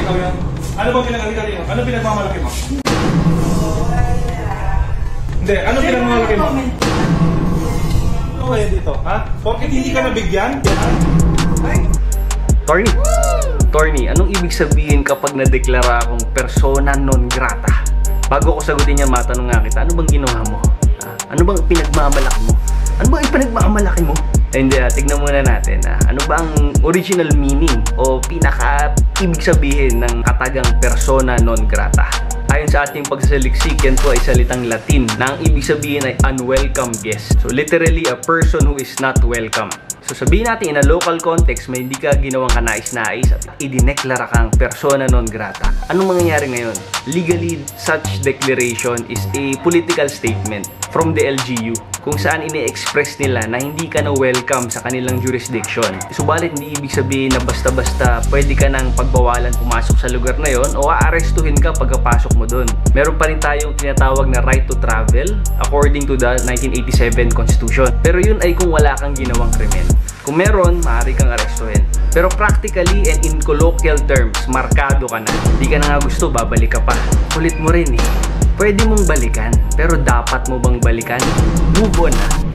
ikaw yan. Ano bang pinag-alika mo? Ano pinagmamalaki mo? Hindi, ano pinagmamalaki mo? Ano kaya dito, ha? Porkit hindi ka nabigyan? Torny, anong ibig sabihin kapag nadeklara akong persona non grata? Bago ko sagutin yan, matanong nga kita, ano bang ginawa mo? Ano bang pinagmamalaki mo? Ano bang pinagmamalaki mo? Hindi, tignan muna natin. Ano ba ang original meaning o pinaka-ibig sabihin ng katagang persona non grata? Ayon sa ating pagsasaliksik, yan po ay salitang Latin na ang ibig sabihin ay unwelcome guest. So literally, a person who is not welcome. So sabihin natin in a local context, may hindi ka ginawang kanais-nais at idineklara kang persona non grata. Anong mangyayari ngayon? Legally, such declaration is a political statement from the LGU kung saan ini-express nila na hindi ka na welcome sa kanilang jurisdiction. Subalit hindi ibig sabihin na basta-basta pwede ka nang pagbawalan pumasok sa lugar na yon o aarestuhin ka pagkapasok mo doon. Meron pa rin tayong tinatawag na right to travel according to the 1987 Constitution. Pero yun ay kung wala kang ginawang krimen. Kung meron, maaari kang arestuhin. Pero practically and in colloquial terms, markado ka na. Hindi ka na nga gusto, babalik ka pa. Kulit mo rin eh. Pwede mong balikan, pero dapat mo bang balikan? Move on na.